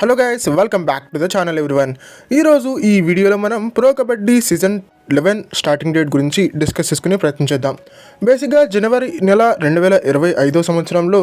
Hello guys, welcome back to the channel everyone. ఈరోజు ఈ వీడియోలో మనం pro kabaddi season 11 starting date గురించి డిస్కస్ చేసుకునే ప్రయత్నం చేద్దాం. బేసిక్గా జనవరి నెల 2025 సంవత్సరంలో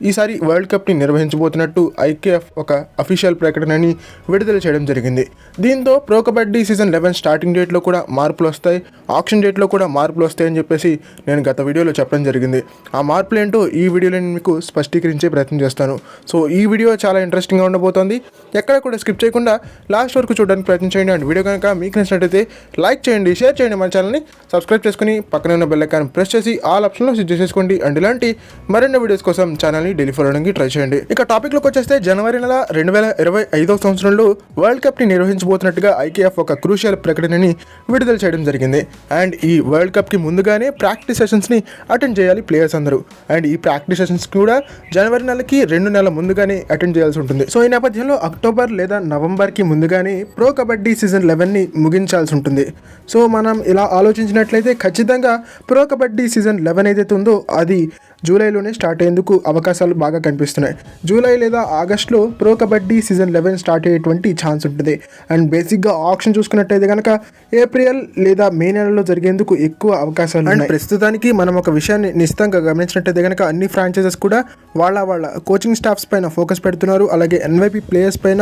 ఈసారి వరల్డ్ కప్ని నిర్వహించబోతున్నట్టు ఐకేఎఫ్ ఒక అఫీషియల్ ప్రకటనని విడుదల చేయడం జరిగింది. దీంతో ప్రో కబడ్డీ సీజన్ 11 స్టార్టింగ్ డేట్లో కూడా మార్పులు వస్తాయి, ఆక్షన్ డేట్లో కూడా మార్పులు వస్తాయని చెప్పేసి నేను గత వీడియోలో చెప్పడం జరిగింది. ఆ మార్పులు ఏంటో ఈ వీడియోలో నేను మీకు స్పష్టీకరించే ప్రయత్నం చేస్తాను. సో ఈ వీడియో చాలా ఇంట్రెస్టింగ్గా ఉండబోతోంది. ఎక్కడ కూడా స్కిప్ చేయకుండా లాస్ట్ వరకు చూడడానికి ప్రయత్నం చేయండి. అండ్ వీడియో కనుక మీకు నచ్చినట్టయితే లైక్ చేయండి, షేర్ చేయండి, మన ఛానల్ని సబ్స్క్రైబ్ చేసుకుని పక్కన ఉన్న బెల్ ఐకాన్ ప్రెస్ చేసి ఆల్ ఆప్షన్లో సెట్ చేసేసుకోండి. అండ్ ఇలాంటి మరిన్ని వీడియోస్ కోసం ఛానల్ని డైలీ ఫాలో అవడానికి ట్రై చేయండి. ఇక టాపిక్లోకి వచ్చేస్తే జనవరి నెల 2025 సంవత్సరంలో వరల్డ్ కప్ని నిర్వహించబోతున్నట్టుగా ఐకేఎఫ్ ఒక క్రూషియల్ ప్రకటనని విడుదల చేయడం జరిగింది. అండ్ ఈ వరల్డ్ కప్కి ముందుగానే ప్రాక్టీస్ సెషన్స్ని అటెండ్ చేయాలి ప్లేయర్స్ అందరూ. అండ్ ఈ ప్రాక్టీస్ సెషన్స్ కూడా జనవరి నెలకి 2 నెలల ముందుగానే అటెండ్ చేయాల్సి ఉంటుంది. సో ఈ నేపథ్యంలో అక్టోబర్ లేదా నవంబర్కి ముందుగానే ప్రో కబడ్డీ సీజన్ 11ని ముగించాల్సి ఉంటుంది. సో మనం ఇలా ఆలోచించినట్లయితే ఖచ్చితంగా ప్రో కబడ్డీ సీజన్ 11 ఏదైతే ఉందో అది జూలైలోనే స్టార్ట్ అయ్యేందుకు అవకాశాలు బాగా కనిపిస్తున్నాయి. జూలై లేదా ఆగస్టులో ప్రో కబడ్డీ సీజన్ 11 స్టార్ట్ అయ్యేటువంటి ఛాన్స్ ఉంటుంది. అండ్ బేసిక్గా ఆప్షన్ చూసుకున్నట్టయితే కనుక ఏప్రిల్ లేదా మే నెలలో జరిగేందుకు ఎక్కువ అవకాశాలు ఉన్నాయి. ప్రస్తుతానికి మనం ఒక విషయాన్ని నిశ్చితంగా గమనించినట్టయితే కనుక అన్ని ఫ్రాంచైజెస్ కూడా వాళ్ళ కోచింగ్ స్టాఫ్స్ పైన ఫోకస్ పెడుతున్నారు. అలాగే ఎన్వైపీ ప్లేయర్స్ పైన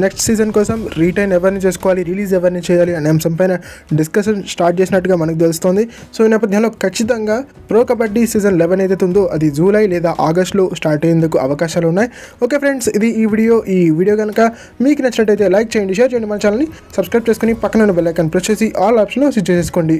నెక్స్ట్ సీజన్ కోసం రీటైన్ ఎవరిని చేసుకోవాలి, రిలీజ్ ఎవరిని చేయాలి అనే అంశం పైన డిస్కషన్ స్టార్ట్ చేసినట్టుగా మనకు తెలుస్తుంది. సో ఈ నేపథ్యంలో ఖచ్చితంగా ప్రో కబడ్డీ సీజన్ 11 ఏదైతే ఉందో అది జూలై లేదా ఆగస్టులో స్టార్ట్ అయ్యేందుకు అవకాశాలు ఉన్నాయి. ఓకే ఫ్రెండ్స్, ఇది ఈ వీడియో కనుక మీకు నచ్చినట్టయితే లైక్ చేయండి, షేర్ చేయండి, మన ఛానల్ని సబ్స్క్రైబ్ చేసుకుని పక్కన ఉన్న బెల్ ఐకాన్ ప్రెస్ చేసి ఆల్ ఆప్షన్లో సెట్ చేసుకోండి.